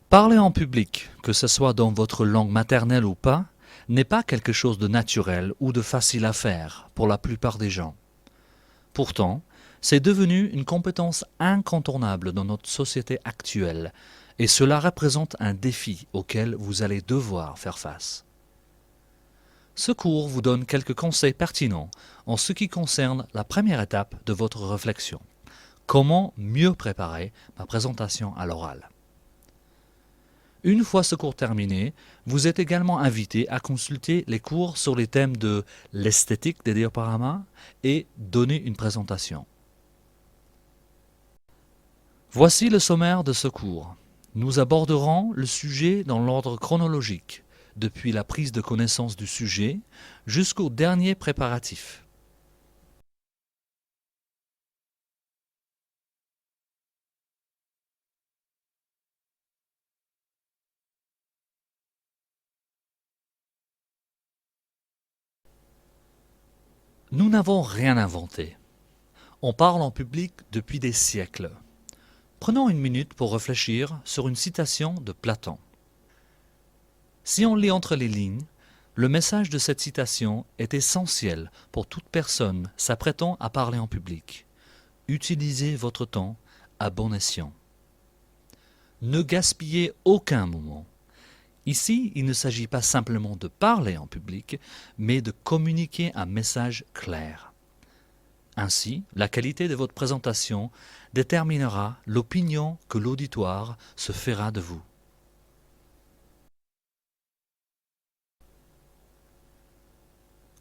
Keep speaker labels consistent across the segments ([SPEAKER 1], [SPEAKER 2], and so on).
[SPEAKER 1] Parler en public, que ce soit dans votre langue maternelle ou pas, n'est pas quelque chose de naturel ou de facile à faire pour la plupart des gens. Pourtant, c'est devenu une compétence incontournable dans notre société actuelle, et cela représente un défi auquel vous allez devoir faire face. Ce cours vous donne quelques conseils pertinents en ce qui concerne la première étape de votre réflexion. Comment mieux préparer ma présentation à l'oral? Une fois ce cours terminé, vous êtes également invité à consulter les cours sur les thèmes de l'esthétique des diaporamas et donner une présentation. Voici le sommaire de ce cours. Nous aborderons le sujet dans l'ordre chronologique, depuis la prise de connaissance du sujet jusqu'au dernier préparatif. Nous n'avons rien inventé. On parle en public depuis des siècles. Prenons une minute pour réfléchir sur une citation de Platon. Si on lit entre les lignes, le message de cette citation est essentiel pour toute personne s'apprêtant à parler en public. Utilisez votre temps à bon escient. Ne gaspillez aucun moment. Ici, il ne s'agit pas simplement de parler en public, mais de communiquer un message clair. Ainsi, la qualité de votre présentation déterminera l'opinion que l'auditoire se fera de vous.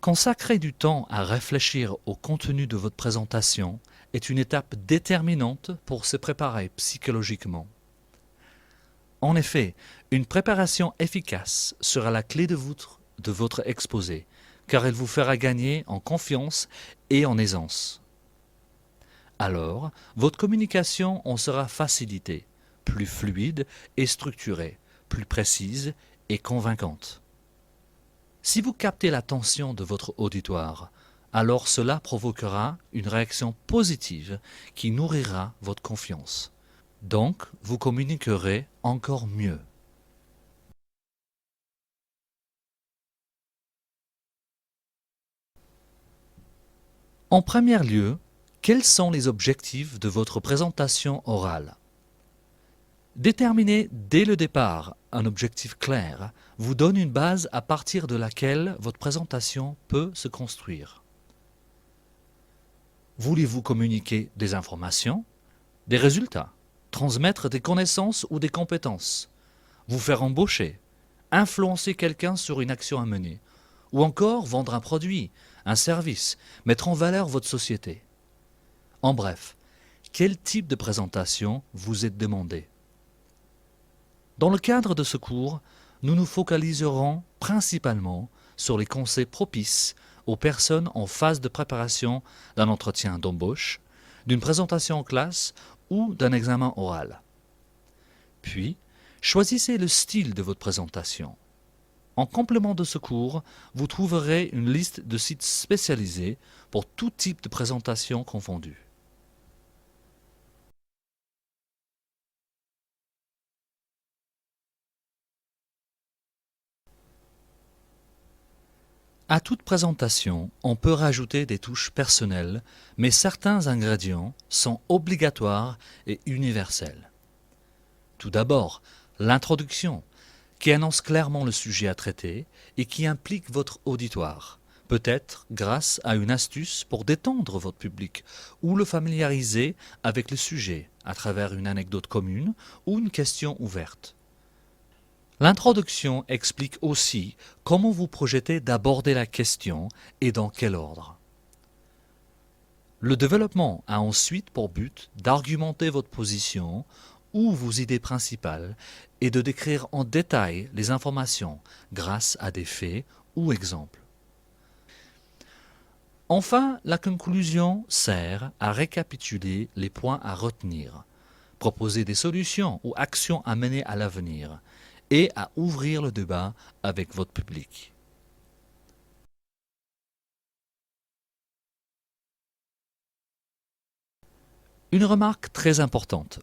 [SPEAKER 1] Consacrer du temps à réfléchir au contenu de votre présentation est une étape déterminante pour se préparer psychologiquement. En effet, une préparation efficace sera la clé de votre exposé, car elle vous fera gagner en confiance et en aisance. Alors, votre communication en sera facilitée, plus fluide et structurée, plus précise et convaincante. Si vous captez l'attention de votre auditoire, alors cela provoquera une réaction positive qui nourrira votre confiance. Donc, vous communiquerez encore mieux. En premier lieu, quels sont les objectifs de votre présentation orale? Déterminer dès le départ un objectif clair vous donne une base à partir de laquelle votre présentation peut se construire. Voulez-vous communiquer des informations, des résultats, transmettre des connaissances ou des compétences, vous faire embaucher, influencer quelqu'un sur une action à mener, ou encore vendre un produit, un service, mettre en valeur votre société? En bref, quel type de présentation vous est demandé? Dans le cadre de ce cours, nous nous focaliserons principalement sur les conseils propices aux personnes en phase de préparation d'un entretien d'embauche, d'une présentation en classe ou d'un examen oral. Puis, choisissez le style de votre présentation. En complément de ce cours, vous trouverez une liste de sites spécialisés pour tout type de présentation confondue. À toute présentation, on peut rajouter des touches personnelles, mais certains ingrédients sont obligatoires et universels. Tout d'abord, l'introduction, qui annonce clairement le sujet à traiter et qui implique votre auditoire, peut-être grâce à une astuce pour détendre votre public ou le familiariser avec le sujet à travers une anecdote commune ou une question ouverte. L'introduction explique aussi comment vous projetez d'aborder la question et dans quel ordre. Le développement a ensuite pour but d'argumenter votre position ou vos idées principales et de décrire en détail les informations grâce à des faits ou exemples. Enfin, la conclusion sert à récapituler les points à retenir, proposer des solutions ou actions à mener à l'avenir et à ouvrir le débat avec votre public. Une remarque très importante.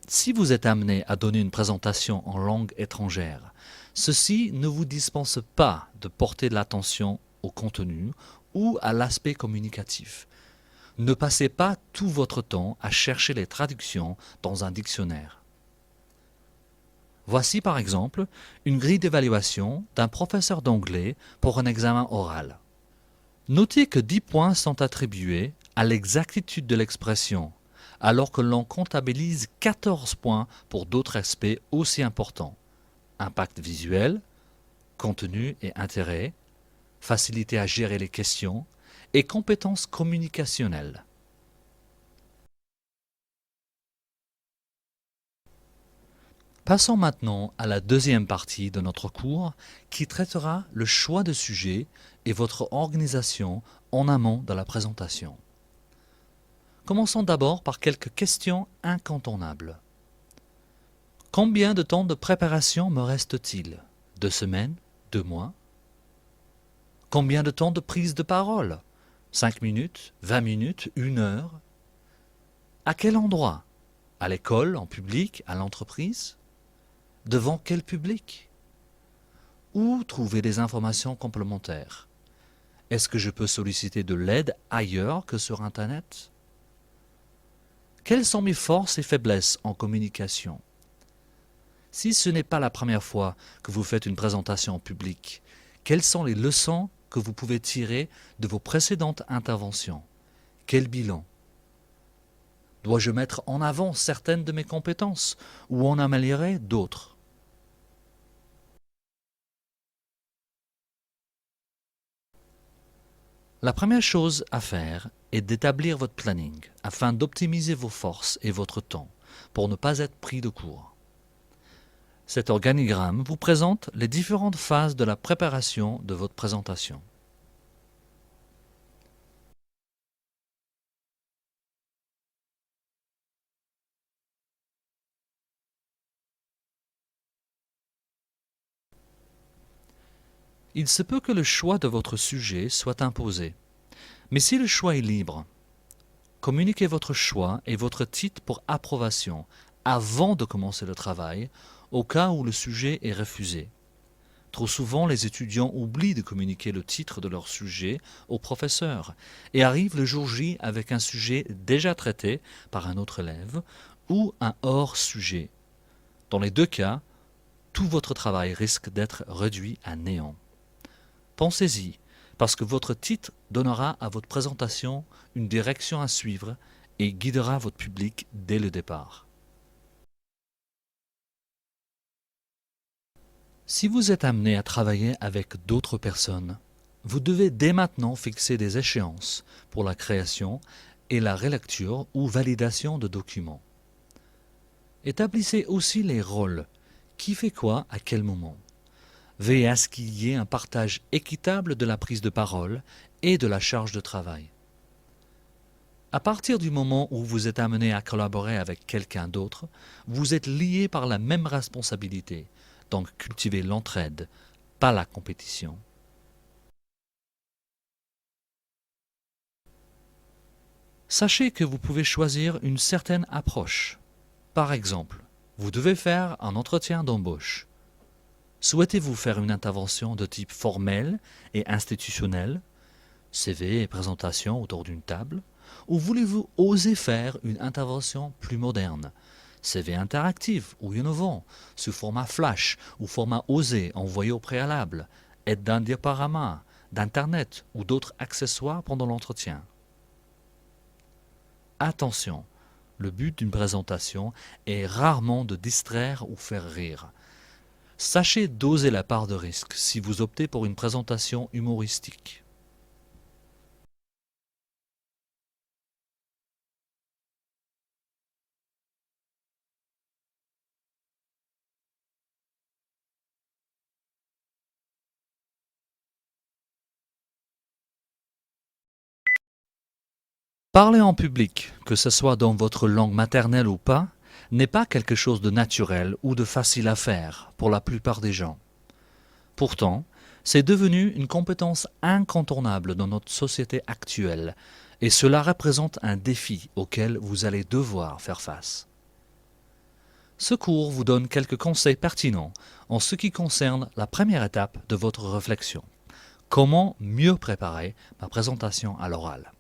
[SPEAKER 1] Si vous êtes amené à donner une présentation en langue étrangère, ceci ne vous dispense pas de porter de l'attention au contenu ou à l'aspect communicatif. Ne passez pas tout votre temps à chercher les traductions dans un dictionnaire. Voici par exemple une grille d'évaluation d'un professeur d'anglais pour un examen oral. Notez que 10 points sont attribués à l'exactitude de l'expression, alors que l'on comptabilise 14 points pour d'autres aspects aussi importants. Impact visuel, contenu et intérêt, facilité à gérer les questions et compétences communicationnelles. Passons maintenant à la deuxième partie de notre cours qui traitera le choix de sujet et votre organisation en amont de la présentation. Commençons d'abord par quelques questions incontournables. Combien de temps de préparation me reste-t-il? 2 semaines? 2 mois? Combien de temps de prise de parole? 5 minutes? 20 minutes? 1 heure? À quel endroit? À l'école, en public, à l'entreprise? Devant quel public? Où trouver des informations complémentaires? Est-ce que je peux solliciter de l'aide ailleurs que sur Internet? Quelles sont mes forces et faiblesses en communication? Si ce n'est pas la première fois que vous faites une présentation en public, quelles sont les leçons que vous pouvez tirer de vos précédentes interventions? Quel bilan? Dois-je mettre en avant certaines de mes compétences ou en améliorer d'autres? La première chose à faire est d'établir votre planning afin d'optimiser vos forces et votre temps pour ne pas être pris de court. Cet organigramme vous présente les différentes phases de la préparation de votre présentation. Il se peut que le choix de votre sujet soit imposé, mais si le choix est libre, communiquez votre choix et votre titre pour approbation avant de commencer le travail, au cas où le sujet est refusé. Trop souvent, les étudiants oublient de communiquer le titre de leur sujet au professeur et arrivent le jour J avec un sujet déjà traité par un autre élève ou un hors-sujet. Dans les deux cas, tout votre travail risque d'être réduit à néant. Pensez-y, parce que votre titre donnera à votre présentation une direction à suivre et guidera votre public dès le départ. Si vous êtes amené à travailler avec d'autres personnes, vous devez dès maintenant fixer des échéances pour la création et la relecture ou validation de documents. Établissez aussi les rôles. Qui fait quoi à quel moment? Veillez à ce qu'il y ait un partage équitable de la prise de parole et de la charge de travail. À partir du moment où vous êtes amené à collaborer avec quelqu'un d'autre, vous êtes lié par la même responsabilité, donc cultivez l'entraide, pas la compétition. Sachez que vous pouvez choisir une certaine approche. Par exemple, vous devez faire un entretien d'embauche. Souhaitez-vous faire une intervention de type formel et institutionnel, CV et présentation autour d'une table, ou voulez-vous oser faire une intervention plus moderne, CV interactif ou innovant, sous format flash ou format osé envoyé au préalable, aide d'un diaporama, d'Internet ou d'autres accessoires pendant l'entretien? Attention, le but d'une présentation est rarement de distraire ou faire rire. Sachez doser la part de risque si vous optez pour une présentation humoristique. Parler en public, que ce soit dans votre langue maternelle ou pas, n'est pas quelque chose de naturel ou de facile à faire pour la plupart des gens. Pourtant, c'est devenu une compétence incontournable dans notre société actuelle, et cela représente un défi auquel vous allez devoir faire face. Ce cours vous donne quelques conseils pertinents en ce qui concerne la première étape de votre réflexion. Comment mieux préparer ma présentation à l'oral.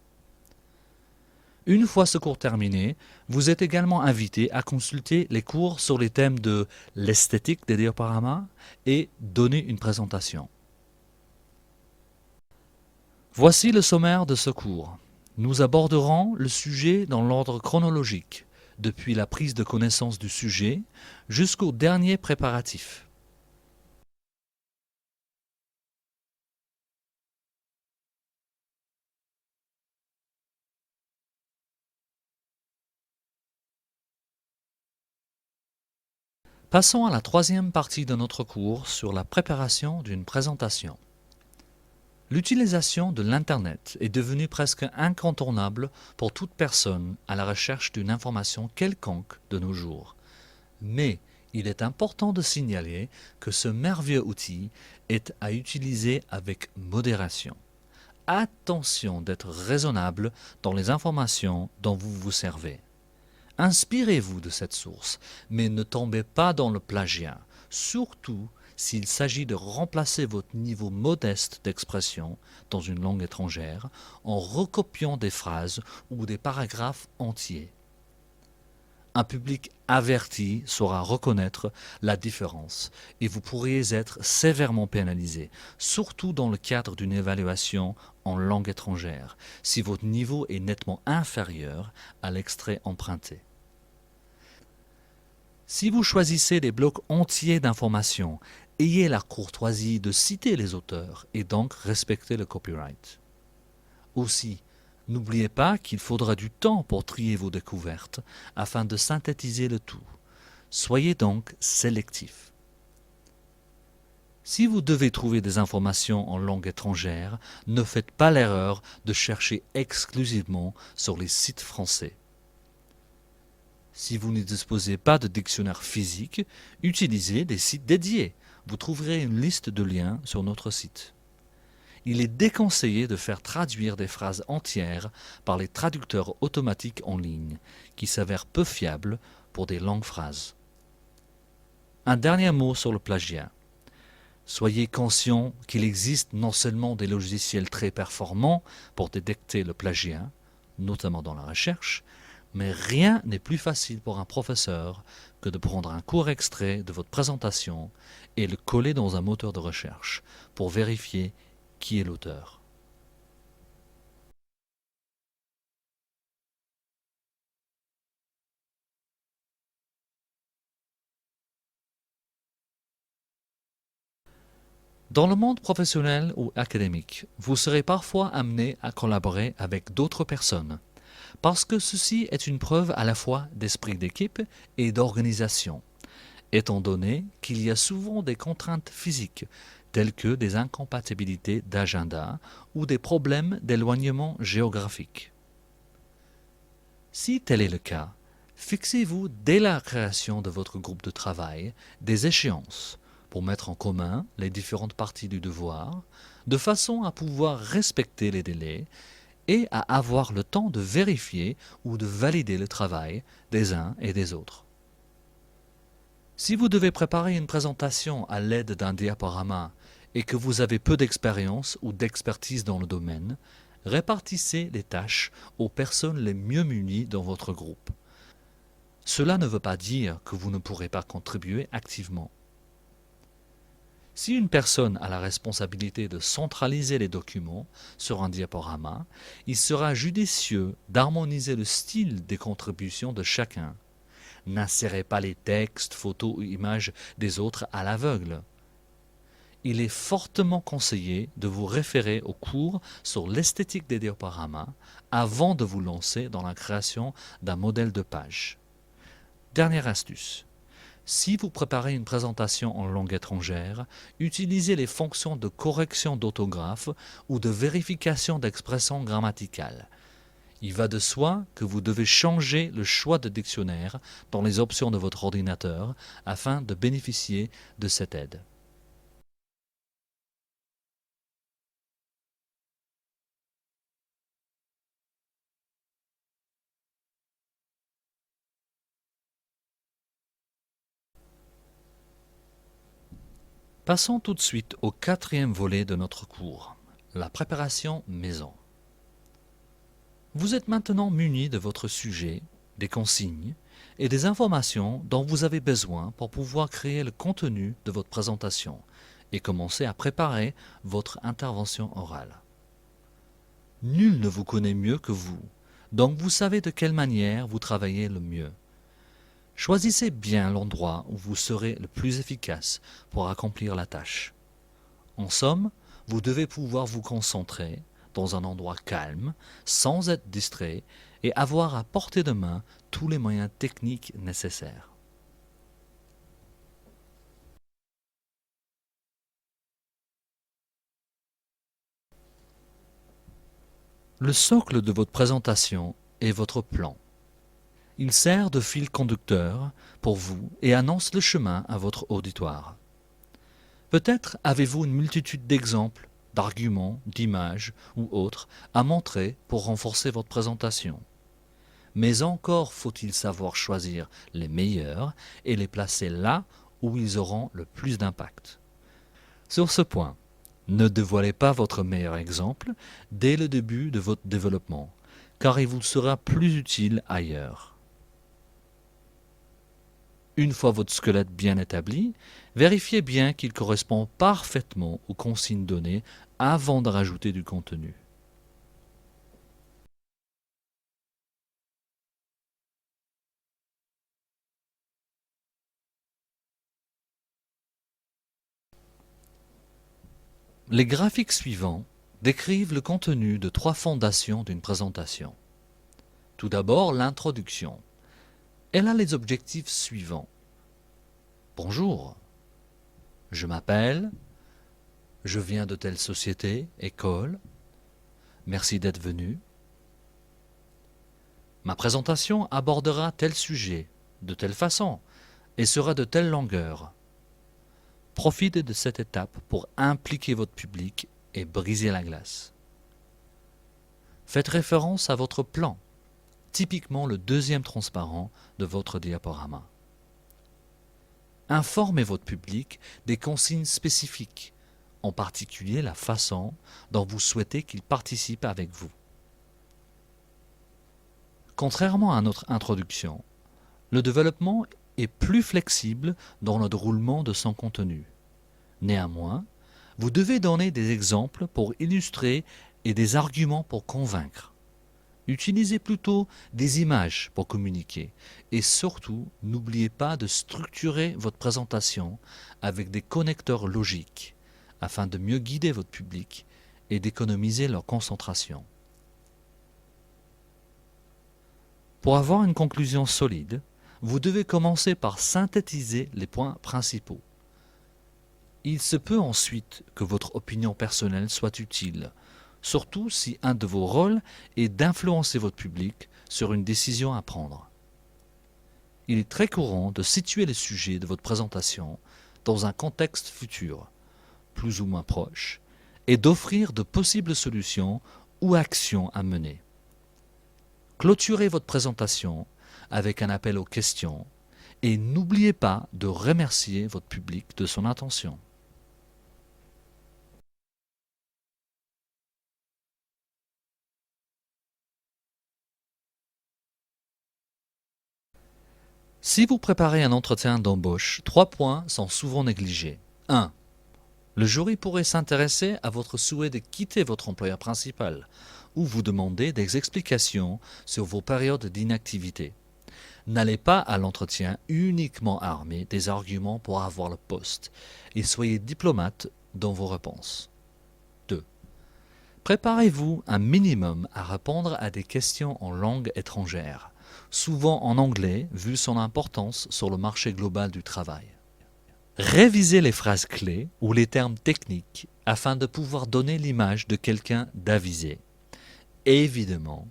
[SPEAKER 1] Une fois ce cours terminé, vous êtes également invité à consulter les cours sur les thèmes de l'esthétique des diaporamas et donner une présentation. Voici le sommaire de ce cours. Nous aborderons le sujet dans l'ordre chronologique, depuis la prise de connaissance du sujet jusqu'au dernier préparatif. Passons à la troisième partie de notre cours sur la préparation d'une présentation. L'utilisation de l'Internet est devenue presque incontournable pour toute personne à la recherche d'une information quelconque de nos jours. Mais il est important de signaler que ce merveilleux outil est à utiliser avec modération. Attention d'être raisonnable dans les informations dont vous vous servez. Inspirez-vous de cette source, mais ne tombez pas dans le plagiat, surtout s'il s'agit de remplacer votre niveau modeste d'expression dans une langue étrangère en recopiant des phrases ou des paragraphes entiers. Un public averti saura reconnaître la différence et vous pourriez être sévèrement pénalisé, surtout dans le cadre d'une évaluation en langue étrangère, si votre niveau est nettement inférieur à l'extrait emprunté. Si vous choisissez des blocs entiers d'informations, ayez la courtoisie de citer les auteurs et donc respecter le copyright. Aussi, n'oubliez pas qu'il faudra du temps pour trier vos découvertes afin de synthétiser le tout. Soyez donc sélectif. Si vous devez trouver des informations en langue étrangère, ne faites pas l'erreur de chercher exclusivement sur les sites français. Si vous ne disposez pas de dictionnaire physique, utilisez des sites dédiés. Vous trouverez une liste de liens sur notre site. Il est déconseillé de faire traduire des phrases entières par les traducteurs automatiques en ligne, qui s'avèrent peu fiables pour des longues phrases. Un dernier mot sur le plagiat. Soyez conscient qu'il existe non seulement des logiciels très performants pour détecter le plagiat, notamment dans la recherche, mais rien n'est plus facile pour un professeur que de prendre un court extrait de votre présentation et le coller dans un moteur de recherche pour vérifier qui est l'auteur. Dans le monde professionnel ou académique, vous serez parfois amené à collaborer avec d'autres personnes, parce que ceci est une preuve à la fois d'esprit d'équipe et d'organisation, étant donné qu'il y a souvent des contraintes physiques, telles que des incompatibilités d'agenda ou des problèmes d'éloignement géographique. Si tel est le cas, fixez-vous dès la création de votre groupe de travail des échéances pour mettre en commun les différentes parties du devoir, de façon à pouvoir respecter les délais et à avoir le temps de vérifier ou de valider le travail des uns et des autres. Si vous devez préparer une présentation à l'aide d'un diaporama et que vous avez peu d'expérience ou d'expertise dans le domaine, répartissez les tâches aux personnes les mieux munies dans votre groupe. Cela ne veut pas dire que vous ne pourrez pas contribuer activement. Si une personne a la responsabilité de centraliser les documents sur un diaporama, il sera judicieux d'harmoniser le style des contributions de chacun. N'insérez pas les textes, photos ou images des autres à l'aveugle. Il est fortement conseillé de vous référer aux cours sur l'esthétique des diaporamas avant de vous lancer dans la création d'un modèle de page. Dernière astuce. Si vous préparez une présentation en langue étrangère, utilisez les fonctions de correction d'orthographe ou de vérification d'expression grammaticale. Il va de soi que vous devez changer le choix de dictionnaire dans les options de votre ordinateur afin de bénéficier de cette aide. Passons tout de suite au quatrième volet de notre cours, la préparation maison. Vous êtes maintenant muni de votre sujet, des consignes et des informations dont vous avez besoin pour pouvoir créer le contenu de votre présentation et commencer à préparer votre intervention orale. Nul ne vous connaît mieux que vous, donc vous savez de quelle manière vous travaillez le mieux. Choisissez bien l'endroit où vous serez le plus efficace pour accomplir la tâche. En somme, vous devez pouvoir vous concentrer dans un endroit calme, sans être distrait, et avoir à portée de main tous les moyens techniques nécessaires. Le socle de votre présentation est votre plan. Il sert de fil conducteur pour vous et annonce le chemin à votre auditoire. Peut-être avez-vous une multitude d'exemples, d'arguments, d'images ou autres à montrer pour renforcer votre présentation. Mais encore faut-il savoir choisir les meilleurs et les placer là où ils auront le plus d'impact. Sur ce point, ne dévoilez pas votre meilleur exemple dès le début de votre développement, car il vous sera plus utile ailleurs. Une fois votre squelette bien établi, vérifiez bien qu'il correspond parfaitement aux consignes données avant de rajouter du contenu. Les graphiques suivants décrivent le contenu de 3 fondations d'une présentation. Tout d'abord, l'introduction. Elle a les objectifs suivants. Bonjour, je m'appelle, je viens de telle société, école, merci d'être venu. Ma présentation abordera tel sujet, de telle façon, et sera de telle longueur. Profitez de cette étape pour impliquer votre public et briser la glace. Faites référence à votre plan, typiquement le deuxième transparent de votre diaporama. Informez votre public des consignes spécifiques, en particulier la façon dont vous souhaitez qu'il participe avec vous. Contrairement à notre introduction, le développement est plus flexible dans le déroulement de son contenu. Néanmoins, vous devez donner des exemples pour illustrer et des arguments pour convaincre. Utilisez plutôt des images pour communiquer et surtout, n'oubliez pas de structurer votre présentation avec des connecteurs logiques afin de mieux guider votre public et d'économiser leur concentration. Pour avoir une conclusion solide, vous devez commencer par synthétiser les points principaux. Il se peut ensuite que votre opinion personnelle soit utile, surtout si un de vos rôles est d'influencer votre public sur une décision à prendre. Il est très courant de situer le sujet de votre présentation dans un contexte futur, plus ou moins proche, et d'offrir de possibles solutions ou actions à mener. Clôturez votre présentation avec un appel aux questions et n'oubliez pas de remercier votre public de son attention. Si vous préparez un entretien d'embauche, 3 points sont souvent négligés. 1. Le jury pourrait s'intéresser à votre souhait de quitter votre employeur principal ou vous demander des explications sur vos périodes d'inactivité. N'allez pas à l'entretien uniquement armé des arguments pour avoir le poste et soyez diplomate dans vos réponses. 2. Préparez-vous un minimum à répondre à des questions en langue étrangère, souvent en anglais vu son importance sur le marché global du travail. Révisez les phrases clés ou les termes techniques afin de pouvoir donner l'image de quelqu'un d'avisé. Évidemment,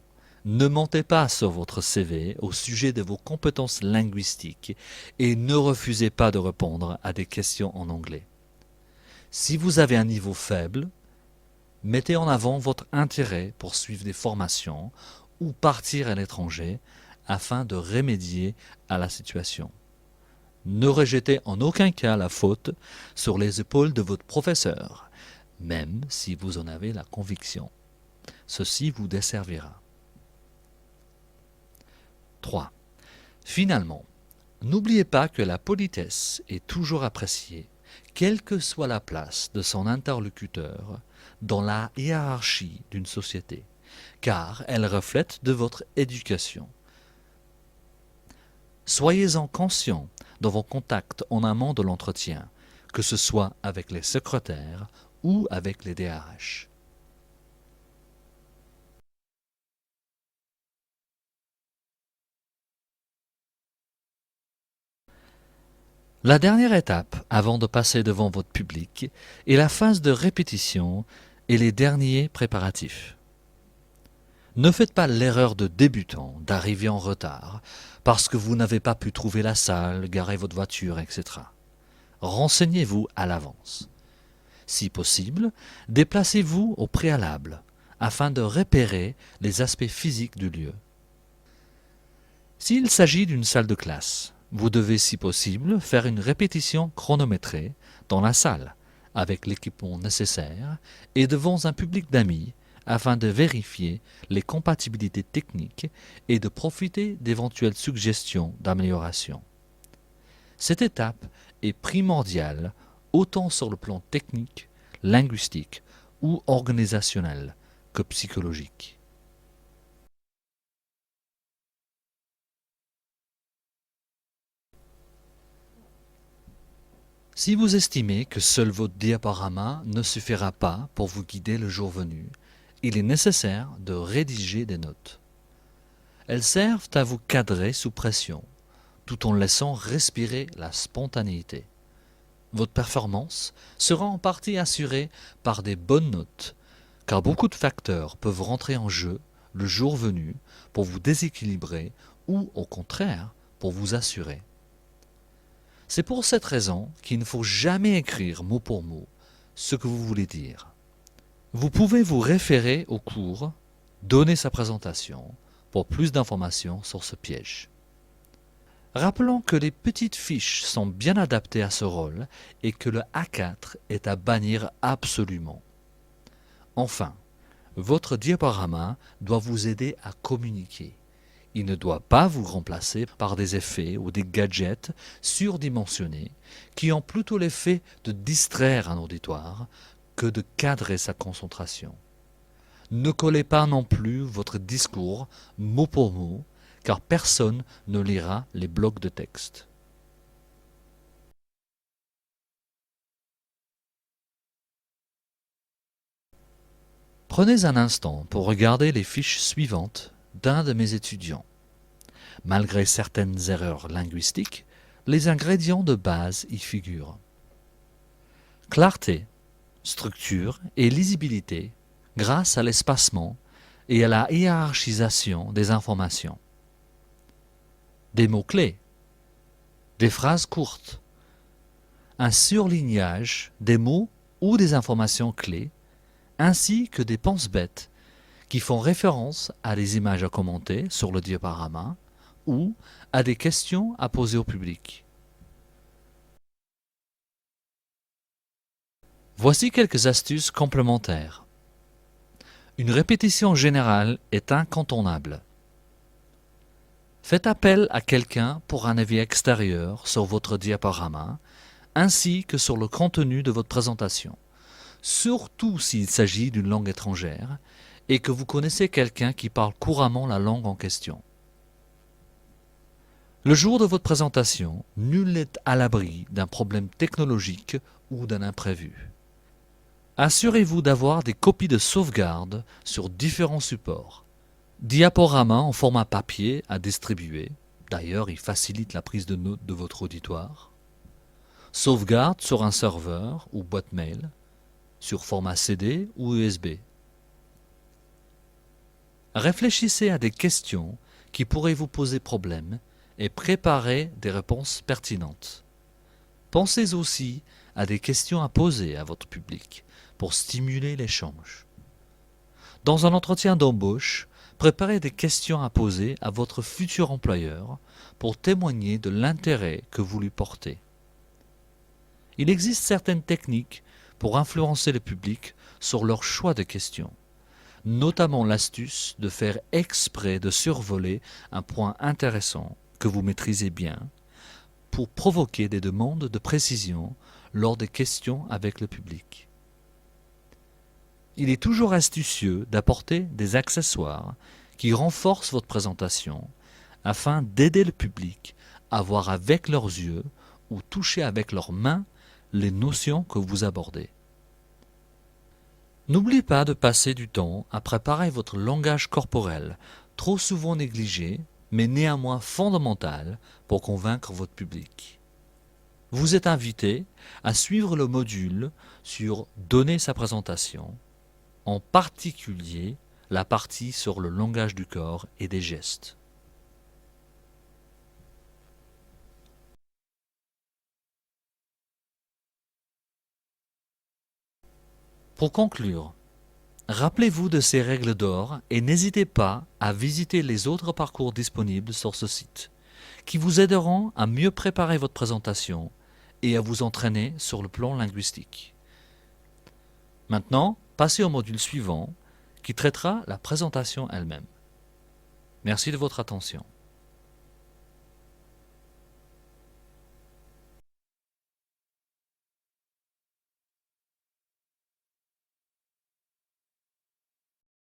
[SPEAKER 1] ne mentez pas sur votre CV au sujet de vos compétences linguistiques et ne refusez pas de répondre à des questions en anglais. Si vous avez un niveau faible, mettez en avant votre intérêt pour suivre des formations ou partir à l'étranger afin de remédier à la situation. Ne rejetez en aucun cas la faute sur les épaules de votre professeur, même si vous en avez la conviction. Ceci vous desservira. 3. Finalement, n'oubliez pas que la politesse est toujours appréciée, quelle que soit la place de son interlocuteur dans la hiérarchie d'une société, car elle reflète de votre éducation. Soyez-en conscient dans vos contacts en amont de l'entretien, que ce soit avec les secrétaires ou avec les DRH. La dernière étape, avant de passer devant votre public, est la phase de répétition et les derniers préparatifs. Ne faites pas l'erreur de débutant d'arriver en retard parce que vous n'avez pas pu trouver la salle, garer votre voiture, etc. Renseignez-vous à l'avance. Si possible, déplacez-vous au préalable afin de repérer les aspects physiques du lieu. S'il s'agit d'une salle de classe, vous devez, si possible, faire une répétition chronométrée dans la salle, avec l'équipement nécessaire et devant un public d'amis, afin de vérifier les compatibilités techniques et de profiter d'éventuelles suggestions d'amélioration. Cette étape est primordiale autant sur le plan technique, linguistique ou organisationnel que psychologique. Si vous estimez que seul votre diaporama ne suffira pas pour vous guider le jour venu, il est nécessaire de rédiger des notes. Elles servent à vous cadrer sous pression, tout en laissant respirer la spontanéité. Votre performance sera en partie assurée par des bonnes notes, car beaucoup de facteurs peuvent rentrer en jeu le jour venu pour vous déséquilibrer ou, au contraire, pour vous assurer. C'est pour cette raison qu'il ne faut jamais écrire mot pour mot ce que vous voulez dire. Vous pouvez vous référer au cours, donner sa présentation pour plus d'informations sur ce piège. Rappelons que les petites fiches sont bien adaptées à ce rôle et que le A4 est à bannir absolument. Enfin, votre diaporama doit vous aider à communiquer. Il ne doit pas vous remplacer par des effets ou des gadgets surdimensionnés qui ont plutôt l'effet de distraire un auditoire que de cadrer sa concentration. Ne collez pas non plus votre discours mot pour mot, car personne ne lira les blocs de texte. Prenez un instant pour regarder les fiches suivantes d'un de mes étudiants. Malgré certaines erreurs linguistiques, les ingrédients de base y figurent. Clarté, structure et lisibilité grâce à l'espacement et à la hiérarchisation des informations. Des mots-clés, des phrases courtes, un surlignage des mots ou des informations clés, ainsi que des pense-bêtes qui font référence à des images à commenter sur le diaporama ou à des questions à poser au public. Voici quelques astuces complémentaires. Une répétition générale est incontournable. Faites appel à quelqu'un pour un avis extérieur sur votre diaporama, ainsi que sur le contenu de votre présentation, surtout s'il s'agit d'une langue étrangère et que vous connaissez quelqu'un qui parle couramment la langue en question. Le jour de votre présentation, nul n'est à l'abri d'un problème technologique ou d'un imprévu. Assurez-vous d'avoir des copies de sauvegarde sur différents supports. Diaporama en format papier à distribuer, d'ailleurs il facilite la prise de notes de votre auditoire. Sauvegarde sur un serveur ou boîte mail, sur format CD ou USB. Réfléchissez à des questions qui pourraient vous poser problème et préparez des réponses pertinentes. Pensez aussi à des questions à poser à votre public pour stimuler l'échange. Dans un entretien d'embauche, Préparez des questions à poser à votre futur employeur pour témoigner de l'intérêt que vous lui portez. Il existe certaines techniques pour influencer le public sur leur choix de questions, notamment l'astuce de faire exprès de survoler un point intéressant que vous maîtrisez bien pour provoquer des demandes de précision lors des questions avec le public. Il est toujours astucieux d'apporter des accessoires qui renforcent votre présentation afin d'aider le public à voir avec leurs yeux ou toucher avec leurs mains les notions que vous abordez. N'oubliez pas de passer du temps à préparer votre langage corporel, trop souvent négligé, mais néanmoins fondamental pour convaincre votre public. Vous êtes invité à suivre le module sur donner sa présentation, en particulier la partie sur le langage du corps et des gestes. Pour conclure, rappelez-vous de ces règles d'or et n'hésitez pas à visiter les autres parcours disponibles sur ce site, qui vous aideront à mieux préparer votre présentation et à vous entraîner sur le plan linguistique. Maintenant, passez au module suivant, qui traitera la présentation elle-même. Merci de votre attention.